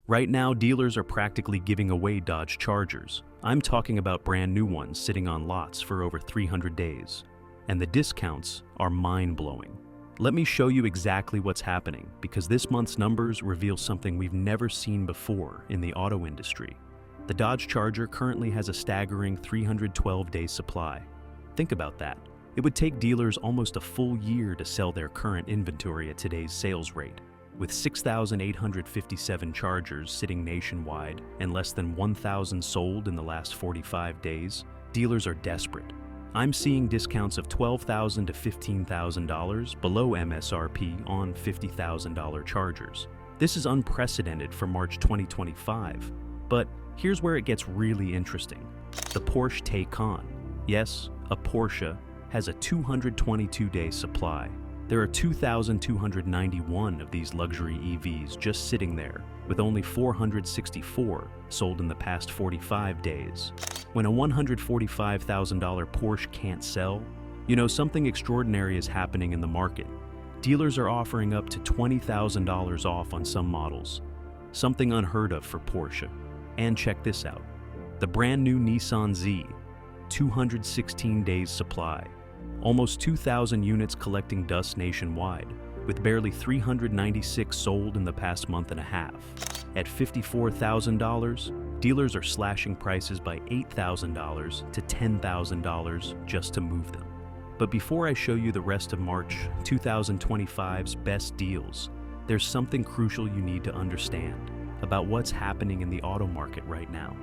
Right now, dealers are practically giving away Dodge Chargers. I'm talking about brand new ones sitting on lots for over 300 days. And the discounts are mind-blowing. Let me show you exactly what's happening, because this month's numbers reveal something we've never seen before in the auto industry. The Dodge Charger currently has a staggering 312-day supply. Think about that. It would take dealers almost a full year to sell their current inventory at today's sales rate. With 6,857 Chargers sitting nationwide and less than 1,000 sold in the last 45 days, dealers are desperate. I'm seeing discounts of $12,000 to $15,000 below MSRP on $50,000 Chargers. This is unprecedented for March 2025. But here's where it gets really interesting. The Porsche Taycan, yes, a Porsche, has a 222-day supply. There are 2,291 of these luxury EVs just sitting there, with only 464 sold in the past 45 days. When a $145,000 Porsche can't sell, something extraordinary is happening in the market. Dealers are offering up to $20,000 off on some models, something unheard of for Porsche. And check this out. The brand new Nissan Z, 216 days supply. Almost 2,000 units collecting dust nationwide, with barely 396 sold in the past month and a half. At $54,000, dealers are slashing prices by $8,000 to $10,000 just to move them. But before I show you the rest of March 2025's best deals, there's something crucial you need to understand about what's happening in the auto market right now.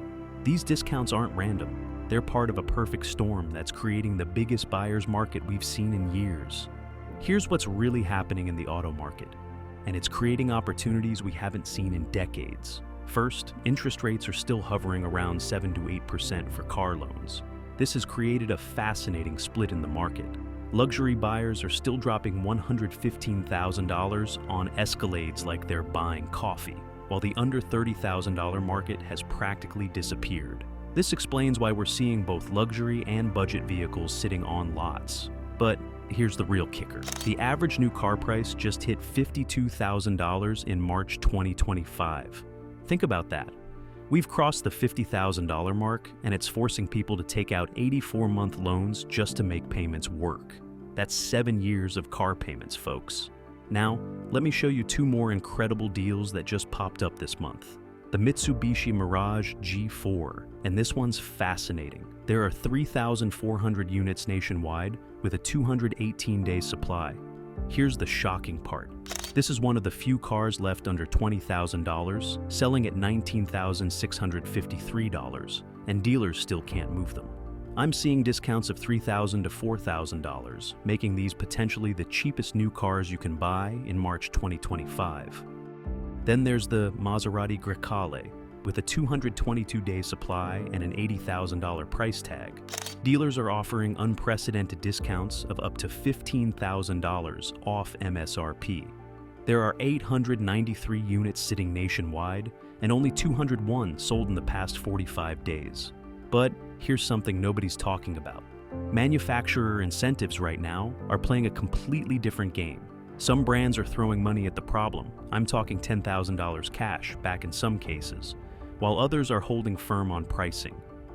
These discounts aren't random. They're part of a perfect storm that's creating the biggest buyer's market we've seen in years. Here's what's really happening in the auto market, and it's creating opportunities we haven't seen in decades. First, interest rates are still hovering around 7 to 8% for car loans. This has created a fascinating split in the market. Luxury buyers are still dropping $115,000 on Escalades like they're buying coffee, while the under $30,000 market has practically disappeared. This explains why we're seeing both luxury and budget vehicles sitting on lots. But here's the real kicker. The average new car price just hit $52,000 in March 2025. Think about that. We've crossed the $50,000 mark, and it's forcing people to take out 84-month loans just to make payments work. That's 7 years of car payments, folks. Now, let me show you two more incredible deals that just popped up this month. The Mitsubishi Mirage G4, and this one's fascinating. There are 3,400 units nationwide with a 218-day supply. Here's the shocking part. This is one of the few cars left under $20,000, selling at $19,653, and dealers still can't move them. I'm seeing discounts of $3,000 to $4,000, making these potentially the cheapest new cars you can buy in March 2025. Then there's the Maserati Grecale, with a 222-day supply and an $80,000 price tag. Dealers are offering unprecedented discounts of up to $15,000 off MSRP. There are 893 units sitting nationwide, and only 201 sold in the past 45 days. But here's something nobody's talking about. Manufacturer incentives right now are playing a completely different game. Some brands are throwing money at the problem. I'm talking $10,000 cash back in some cases, while others are holding firm on pricing.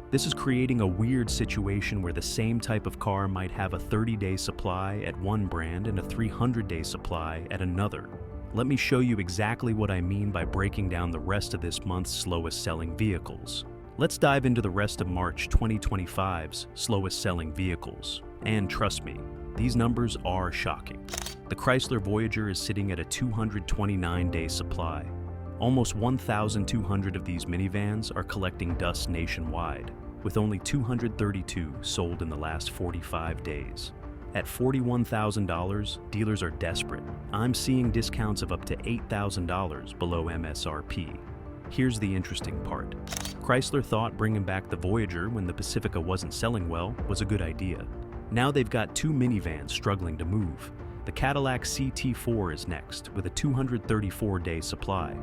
This is creating a weird situation where the same type of car might have a 30-day supply at one brand and a 300-day supply at another. Let me show you exactly what I mean by breaking down the rest of this month's slowest selling vehicles. Let's dive into the rest of March 2025's slowest selling vehicles. And trust me, these numbers are shocking. The Chrysler Voyager is sitting at a 229-day supply. Almost 1,200 of these minivans are collecting dust nationwide, with only 232 sold in the last 45 days. At $41,000, dealers are desperate. I'm seeing discounts of up to $8,000 below MSRP. Here's the interesting part. Chrysler thought bringing back the Voyager when the Pacifica wasn't selling well was a good idea. Now they've got two minivans struggling to move. The Cadillac CT4 is next, with a 234-day supply.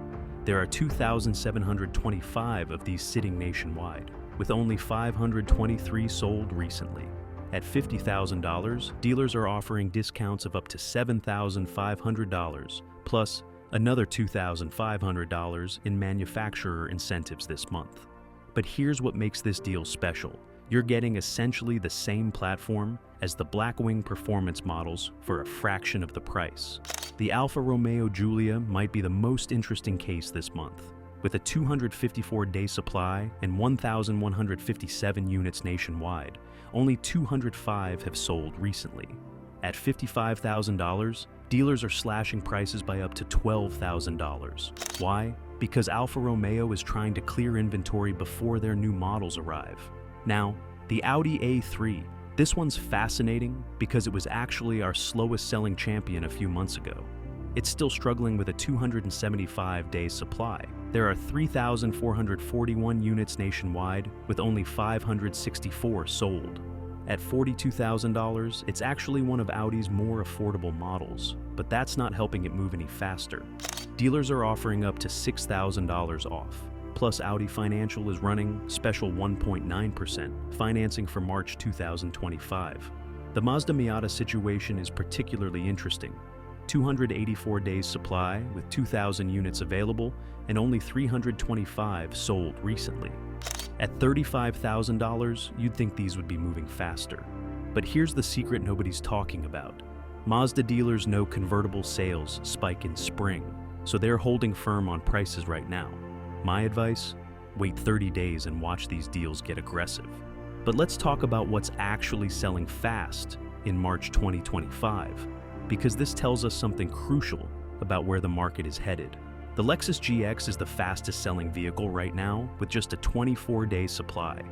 There are 2,725 of these sitting nationwide, with only 523 sold recently. At $50,000, dealers are offering discounts of up to $7,500, plus Another $2,500 in manufacturer incentives this month. But here's what makes this deal special. You're getting essentially the same platform as the Blackwing performance models for a fraction of the price. The Alfa Romeo Giulia might be the most interesting case this month. With a 254-day supply and 1,157 units nationwide, only 205 have sold recently. At $55,000, dealers are slashing prices by up to $12,000. Why? Because Alfa Romeo is trying to clear inventory before their new models arrive. Now, the Audi A3. This one's fascinating because it was actually our slowest selling champion a few months ago. It's still struggling with a 275-day supply. There are 3,441 units nationwide, with only 564 sold. At $42,000, it's actually one of Audi's more affordable models, but that's not helping it move any faster. Dealers are offering up to $6,000 off. Plus, Audi Financial is running special 1.9% financing for March 2025. The Mazda Miata situation is particularly interesting. 284 days supply with 2,000 units available and only 325 sold recently. At $35,000, you'd think these would be moving faster. But here's the secret nobody's talking about. Mazda dealers know convertible sales spike in spring, so they're holding firm on prices right now. My advice? Wait 30 days and watch these deals get aggressive. But let's talk about what's actually selling fast in March 2025, because this tells us something crucial about where the market is headed. The Lexus GX is the fastest selling vehicle right now with just a 24-day supply.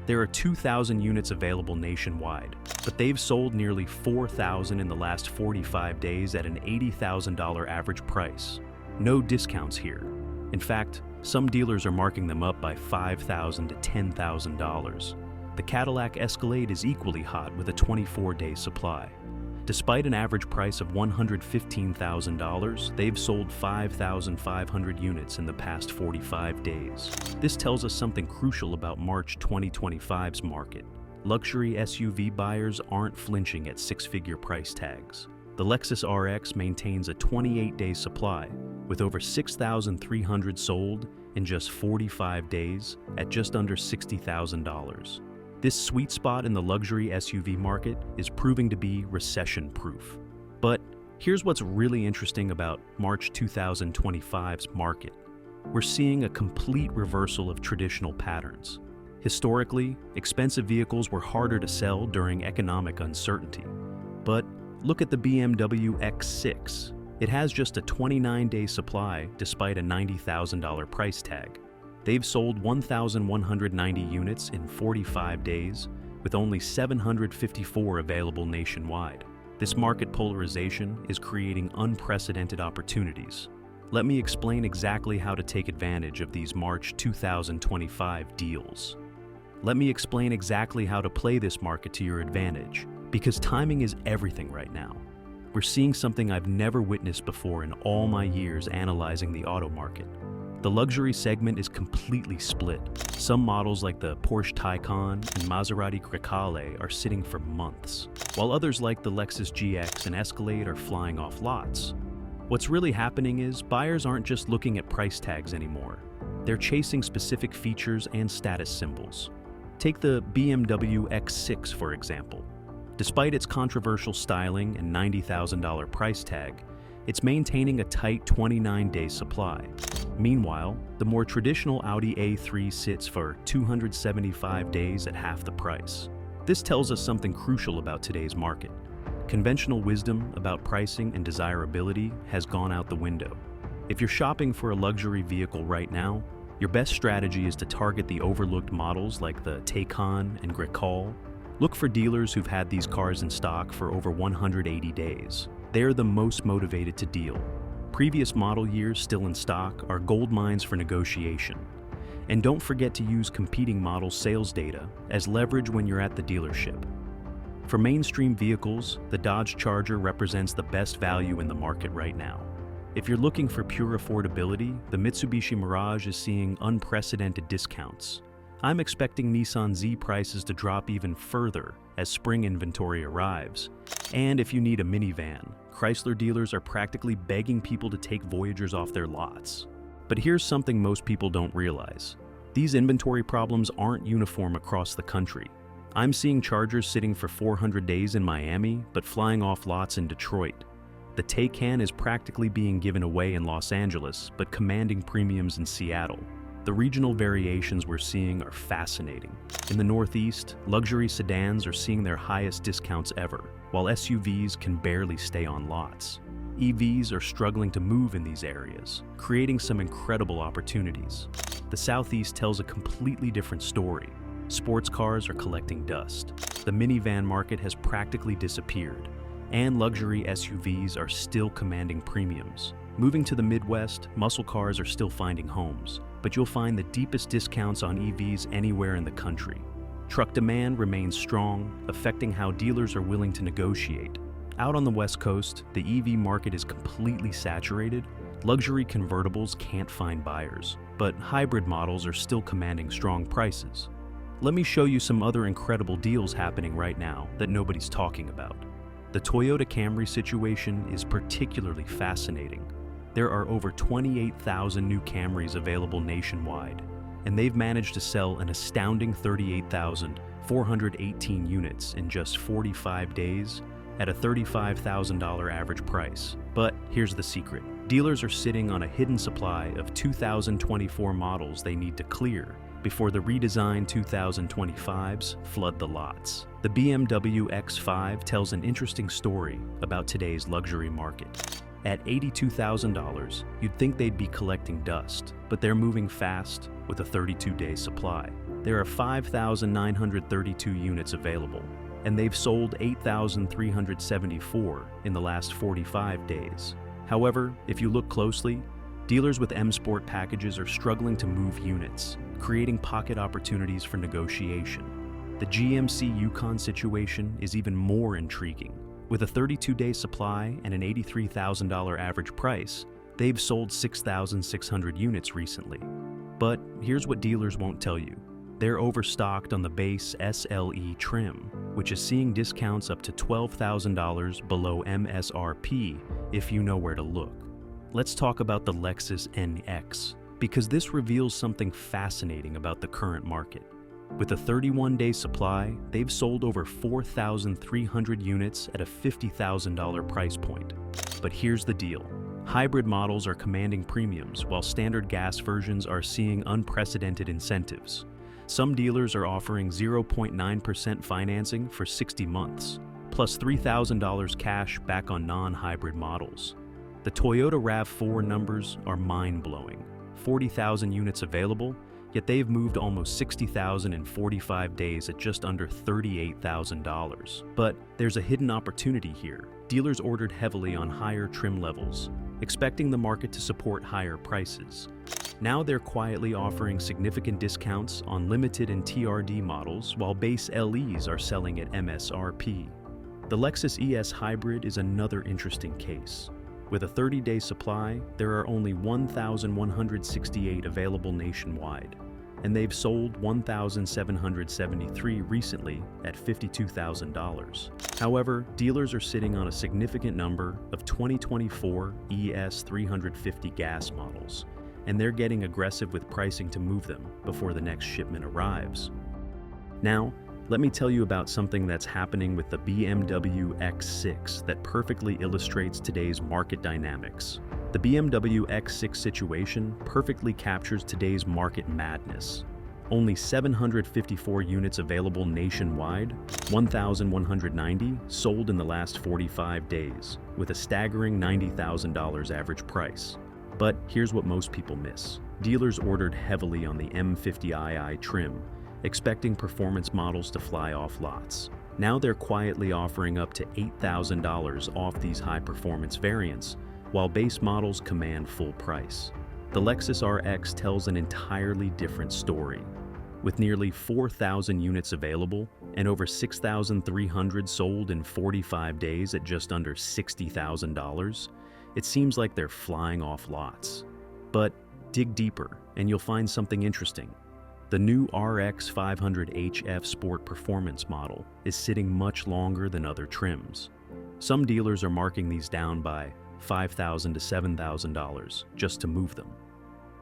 There are 2,000 units available nationwide, but they've sold nearly 4,000 in the last 45 days at an $80,000 average price. No discounts here. In fact, some dealers are marking them up by $5,000 to $10,000. The Cadillac Escalade is equally hot with a 24-day supply. Despite an average price of $115,000, they've sold 5,500 units in the past 45 days. This tells us something crucial about March 2025's market. Luxury SUV buyers aren't flinching at six-figure price tags. The Lexus RX maintains a 28-day supply, with over 6,300 sold in just 45 days at just under $60,000. This sweet spot in the luxury SUV market is proving to be recession-proof. But here's what's really interesting about March 2025's market. We're seeing a complete reversal of traditional patterns. Historically, expensive vehicles were harder to sell during economic uncertainty. But look at the BMW X6. It has just a 29-day supply despite a $90,000 price tag. They've sold 1,190 units in 45 days, with only 754 available nationwide. This market polarization is creating unprecedented opportunities. Let me explain exactly how to take advantage of these March 2025 deals. Let me explain exactly how to play this market to your advantage, because timing is everything right now. We're seeing something I've never witnessed before in all my years analyzing the auto market. The luxury segment is completely split. Some models like the Porsche Taycan and Maserati Grecale are sitting for months, while others like the Lexus GX and Escalade are flying off lots. What's really happening is buyers aren't just looking at price tags anymore. They're chasing specific features and status symbols. Take the BMW X6, for example. Despite its controversial styling and $90,000 price tag, it's maintaining a tight 29-day supply. Meanwhile, the more traditional Audi A3 sits for 275 days at half the price. This tells us something crucial about today's market. Conventional wisdom about pricing and desirability has gone out the window. If you're shopping for a luxury vehicle right now, your best strategy is to target the overlooked models like the Taycan and Grecale. Look for dealers who've had these cars in stock for over 180 days. They're the most motivated to deal. Previous model years still in stock are gold mines for negotiation. And don't forget to use competing model sales data as leverage when you're at the dealership. For mainstream vehicles, the Dodge Charger represents the best value in the market right now. If you're looking for pure affordability, the Mitsubishi Mirage is seeing unprecedented discounts. I'm expecting Nissan Z prices to drop even further as spring inventory arrives. And if you need a minivan, Chrysler dealers are practically begging people to take Voyagers off their lots. But here's something most people don't realize. These inventory problems aren't uniform across the country. I'm seeing Chargers sitting for 400 days in Miami, but flying off lots in Detroit. The Taycan is practically being given away in Los Angeles, but commanding premiums in Seattle. The regional variations we're seeing are fascinating. In the Northeast, luxury sedans are seeing their highest discounts ever, while SUVs can barely stay on lots. EVs are struggling to move in these areas, creating some incredible opportunities. The Southeast tells a completely different story. Sports cars are collecting dust. The minivan market has practically disappeared, and luxury SUVs are still commanding premiums. Moving to the Midwest, muscle cars are still finding homes, but you'll find the deepest discounts on EVs anywhere in the country. Truck demand remains strong, affecting how dealers are willing to negotiate. Out on the West Coast, the EV market is completely saturated. Luxury convertibles can't find buyers, but hybrid models are still commanding strong prices. Let me show you some other incredible deals happening right now that nobody's talking about. The Toyota Camry situation is particularly fascinating. There are over 28,000 new Camrys available nationwide, and they've managed to sell an astounding 38,418 units in just 45 days at a $35,000 average price. But here's the secret. Dealers are sitting on a hidden supply of 2024 models they need to clear before the redesigned 2025s flood the lots. The BMW X5 tells an interesting story about today's luxury market. At $82,000, you'd think they'd be collecting dust, but they're moving fast with a 32-day supply. There are 5,932 units available, and they've sold 8,374 in the last 45 days. However, if you look closely, dealers with M Sport packages are struggling to move units, creating pocket opportunities for negotiation. The GMC Yukon situation is even more intriguing. With a 32-day supply and an $83,000 average price, they've sold 6,600 units recently. But here's what dealers won't tell you. They're overstocked on the base SLE trim, which is seeing discounts up to $12,000 below MSRP if you know where to look. Let's talk about the Lexus NX, because this reveals something fascinating about the current market. With a 31-day supply, they've sold over 4,300 units at a $50,000 price point. But here's the deal. Hybrid models are commanding premiums, while standard gas versions are seeing unprecedented incentives. Some dealers are offering 0.9% financing for 60 months, plus $3,000 cash back on non-hybrid models. The Toyota RAV4 numbers are mind-blowing. 40,000 units available, yet they've moved almost 60,000 in 45 days at just under $38,000. But there's a hidden opportunity here. Dealers ordered heavily on higher trim levels, expecting the market to support higher prices. Now they're quietly offering significant discounts on limited and TRD models, while base LEs are selling at MSRP. The Lexus ES Hybrid is another interesting case. With a 30-day supply, there are only 1,168 available nationwide, and they've sold 1,773 recently at $52,000. However, dealers are sitting on a significant number of 2024 ES 350 gas models, and they're getting aggressive with pricing to move them before the next shipment arrives. Now, let me tell you about something that's happening with the BMW X6 that perfectly illustrates today's market dynamics. The BMW X6 situation perfectly captures today's market madness. Only 754 units available nationwide, 1,190 sold in the last 45 days, with a staggering $90,000 average price. But here's what most people miss. Dealers ordered heavily on the M50i trim, expecting performance models to fly off lots. Now they're quietly offering up to $8,000 off these high-performance variants, while base models command full price. The Lexus RX tells an entirely different story. With nearly 4,000 units available and over 6,300 sold in 45 days at just under $60,000, it seems like they're flying off lots. But dig deeper and you'll find something interesting. The new RX 500 HF Sport Performance model is sitting much longer than other trims. Some dealers are marking these down by $5,000 to $7,000 just to move them.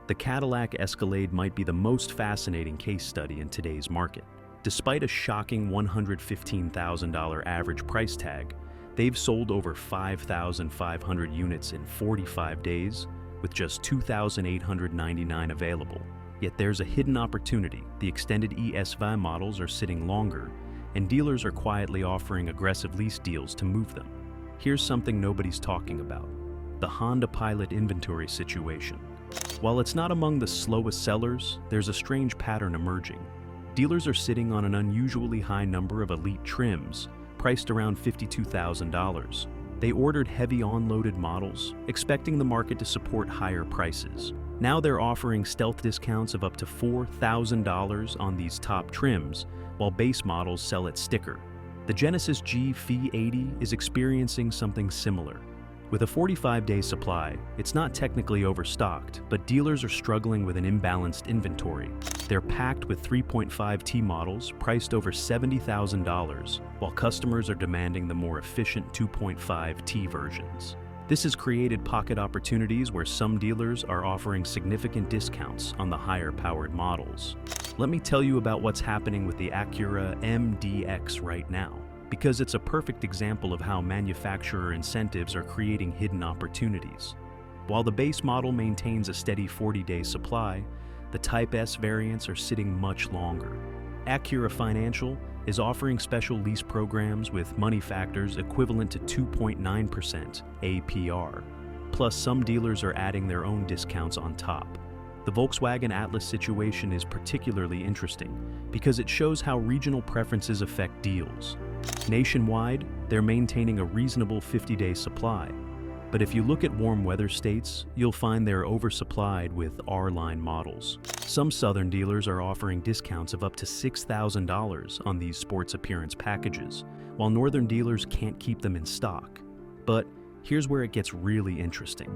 The Cadillac Escalade might be the most fascinating case study in today's market. Despite a shocking $115,000 average price tag, they've sold over 5,500 units in 45 days, with just 2,899 available. Yet there's a hidden opportunity. The extended ESV models are sitting longer, and dealers are quietly offering aggressive lease deals to move them. Here's something nobody's talking about: the Honda Pilot inventory situation. While it's not among the slowest sellers, there's a strange pattern emerging. Dealers are sitting on an unusually high number of elite trims, priced around $52,000. They ordered heavy on-loaded models, expecting the market to support higher prices. Now they're offering stealth discounts of up to $4,000 on these top trims, while base models sell at sticker. The Genesis G F80 is experiencing something similar. With a 45-day supply, it's not technically overstocked, but dealers are struggling with an imbalanced inventory. They're packed with 3.5T models priced over $70,000, while customers are demanding the more efficient 2.5T versions. This has created pocket opportunities where some dealers are offering significant discounts on the higher-powered models. Let me tell you about what's happening with the Acura MDX right now, because it's a perfect example of how manufacturer incentives are creating hidden opportunities. While the base model maintains a steady 40-day supply, the Type S variants are sitting much longer. Acura Financial is offering special lease programs with money factors equivalent to 2.9% APR. Plus, some dealers are adding their own discounts on top. The Volkswagen Atlas situation is particularly interesting because it shows how regional preferences affect deals. Nationwide, they're maintaining a reasonable 50-day supply. But if you look at warm weather states, you'll find they're oversupplied with R-line models. Some southern dealers are offering discounts of up to $6,000 on these sports appearance packages, while northern dealers can't keep them in stock. But here's where it gets really interesting.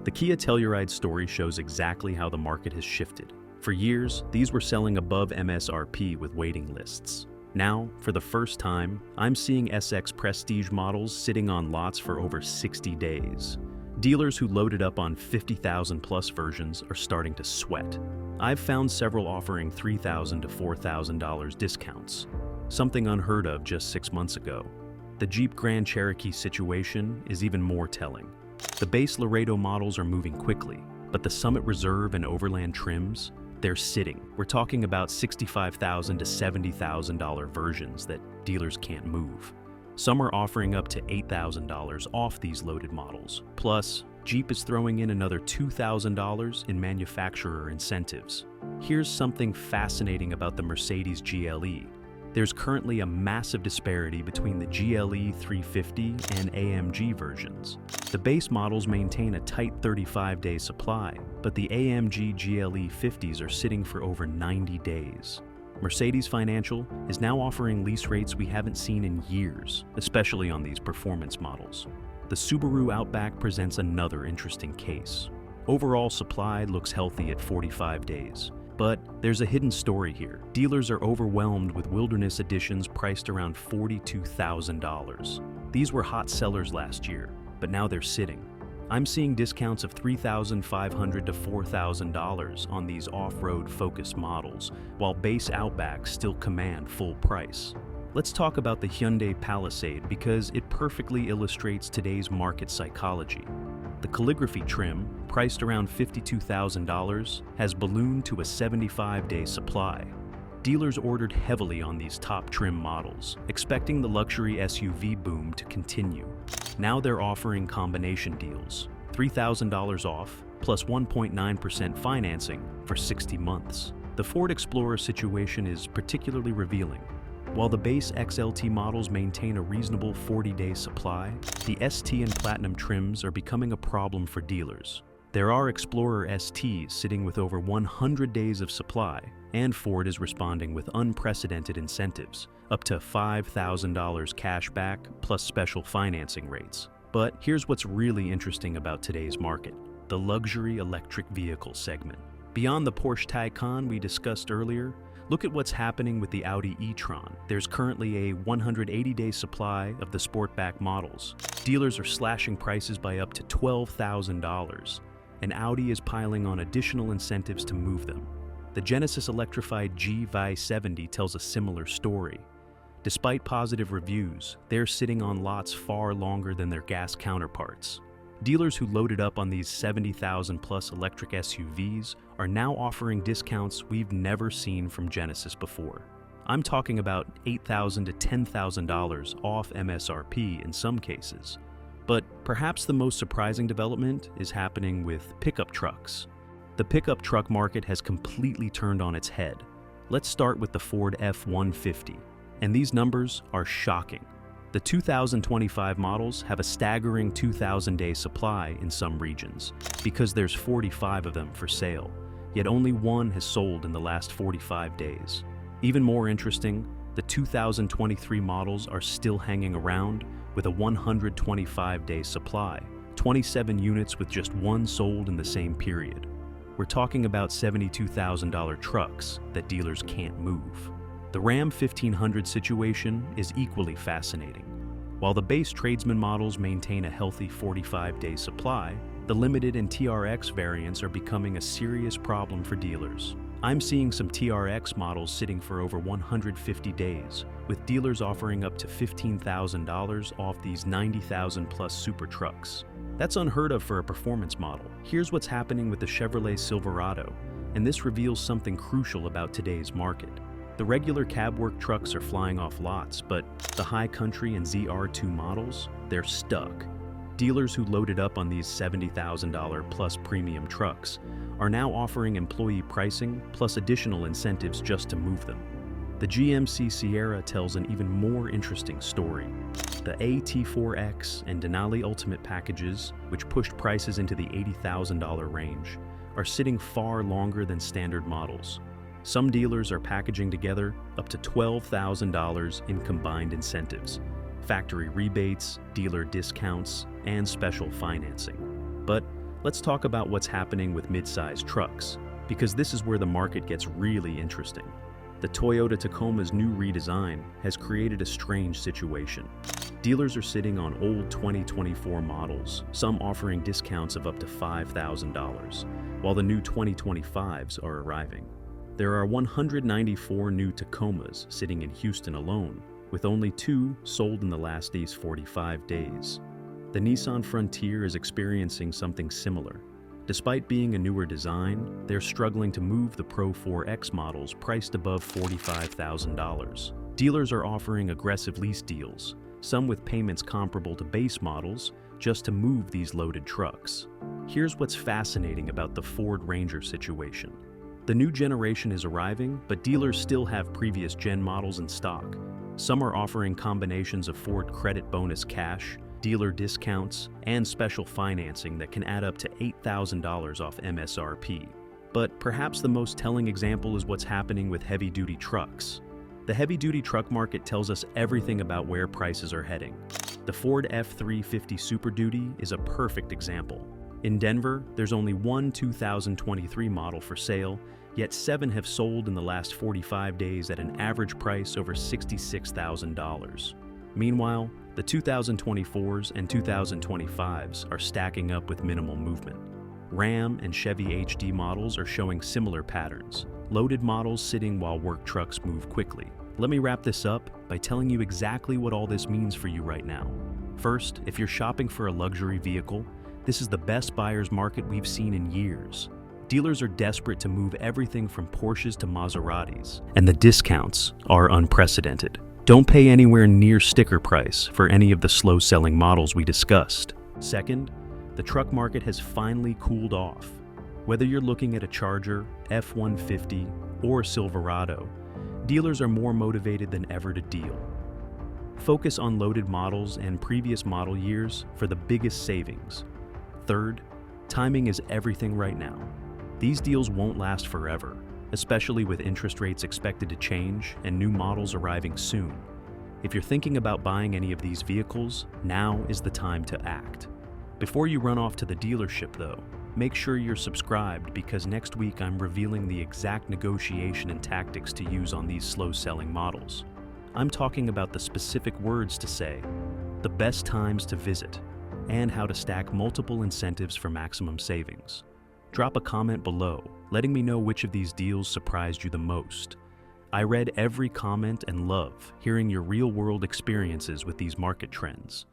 The Kia Telluride story shows exactly how the market has shifted. For years, these were selling above MSRP with waiting lists. Now, for the first time, I'm seeing SX Prestige models sitting on lots for over 60 days. Dealers who loaded up on 50,000 plus versions are starting to sweat. I've found several offering $3,000 to $4,000 discounts, something unheard of just 6 months ago. The Jeep Grand Cherokee situation is even more telling. The base Laredo models are moving quickly, but the Summit Reserve and Overland trims, they're sitting. We're talking about $65,000 to $70,000 versions that dealers can't move. Some are offering up to $8,000 off these loaded models. Plus, Jeep is throwing in another $2,000 in manufacturer incentives. Here's something fascinating about the Mercedes GLE. There's currently a massive disparity between the GLE 350 and AMG versions. The base models maintain a tight 35-day supply, but the AMG GLE 50s are sitting for over 90 days. Mercedes Financial is now offering lease rates we haven't seen in years, especially on these performance models. The Subaru Outback presents another interesting case. Overall supply looks healthy at 45 days. But there's a hidden story here. Dealers are overwhelmed with Wilderness editions priced around $42,000. These were hot sellers last year, but now they're sitting. I'm seeing discounts of $3,500 to $4,000 on these off-road focused models, while base Outbacks still command full price. Let's talk about the Hyundai Palisade because it perfectly illustrates today's market psychology. The calligraphy trim, priced around $52,000, has ballooned to a 75-day supply. Dealers ordered heavily on these top trim models, expecting the luxury SUV boom to continue. Now they're offering combination deals, $3,000 off, plus 1.9% financing for 60 months. The Ford Explorer situation is particularly revealing. While the base XLT models maintain a reasonable 40-day supply, the ST and Platinum trims are becoming a problem for dealers. There are Explorer STs sitting with over 100 days of supply, and Ford is responding with unprecedented incentives, up to $5,000 cash back plus special financing rates. But here's what's really interesting about today's market: the luxury electric vehicle segment. Beyond the Porsche Taycan we discussed earlier, Look at what's happening with the Audi e-tron. There's currently a 180-day supply of the Sportback models. Dealers are slashing prices by up to $12,000, and Audi is piling on additional incentives to move them. The Genesis electrified GV70 tells a similar story. Despite positive reviews, they're sitting on lots far longer than their gas counterparts. Dealers who loaded up on these 70,000-plus electric SUVs are now offering discounts we've never seen from Genesis before. I'm talking about $8,000 to $10,000 off MSRP in some cases. But perhaps the most surprising development is happening with pickup trucks. The pickup truck market has completely turned on its head. Let's start with the Ford F-150, and these numbers are shocking. The 2025 models have a staggering 2,000-day supply in some regions, because there's 45 of them for sale, yet only one has sold in the last 45 days. Even more interesting, the 2023 models are still hanging around with a 125-day supply, 27 units with just one sold in the same period. We're talking about $72,000 trucks that dealers can't move. The Ram 1500 situation is equally fascinating. While the base tradesman models maintain a healthy 45-day supply, the limited and TRX variants are becoming a serious problem for dealers. I'm seeing some TRX models sitting for over 150 days, with dealers offering up to $15,000 off these 90,000-plus super trucks. That's unheard of for a performance model. Here's what's happening with the Chevrolet Silverado, and this reveals something crucial about today's market. The regular cab work trucks are flying off lots, but the High Country and ZR2 models, they're stuck. Dealers who loaded up on these $70,000 plus premium trucks are now offering employee pricing plus additional incentives just to move them. The GMC Sierra tells an even more interesting story. The AT4X and Denali Ultimate packages, which pushed prices into the $80,000 range, are sitting far longer than standard models. Some dealers are packaging together up to $12,000 in combined incentives, factory rebates, dealer discounts, and special financing. But let's talk about what's happening with mid-size trucks, because this is where the market gets really interesting. The Toyota Tacoma's new redesign has created a strange situation. Dealers are sitting on old 2024 models, some offering discounts of up to $5,000, while the new 2025s are arriving. There are 194 new Tacomas sitting in Houston alone, with only 2 sold in the last 45 days. The Nissan Frontier is experiencing something similar. Despite being a newer design, they're struggling to move the Pro 4X models priced above $45,000. Dealers are offering aggressive lease deals, some with payments comparable to base models, just to move these loaded trucks. Here's what's fascinating about the Ford Ranger situation. The new generation is arriving, but dealers still have previous gen models in stock. Some are offering combinations of Ford Credit Bonus cash, dealer discounts, and special financing that can add up to $8,000 off MSRP. But perhaps the most telling example is what's happening with heavy-duty trucks. The heavy-duty truck market tells us everything about where prices are heading. The Ford F-350 Super Duty is a perfect example. In Denver, there's only one 2023 model for sale, yet 7 have sold in the last 45 days at an average price over $66,000. Meanwhile, the 2024s and 2025s are stacking up with minimal movement. Ram and Chevy HD models are showing similar patterns, loaded models sitting while work trucks move quickly. Let me wrap this up by telling you exactly what all this means for you right now. First, if you're shopping for a luxury vehicle, this is the best buyer's market we've seen in years. Dealers are desperate to move everything from Porsches to Maseratis, and the discounts are unprecedented. Don't pay anywhere near sticker price for any of the slow-selling models we discussed. Second, the truck market has finally cooled off. Whether you're looking at a Charger, F-150, or Silverado, dealers are more motivated than ever to deal. Focus on loaded models and previous model years for the biggest savings. Third, timing is everything right now. These deals won't last forever, especially with interest rates expected to change and new models arriving soon. If you're thinking about buying any of these vehicles, now is the time to act. Before you run off to the dealership though, Make sure you're subscribed because next week I'm revealing the exact negotiation and tactics to use on these slow-selling models. I'm talking about the specific words to say, the best times to visit, and how to stack multiple incentives for maximum savings. Drop a comment below, letting me know which of these deals surprised you the most. I read every comment and love hearing your real-world experiences with these market trends.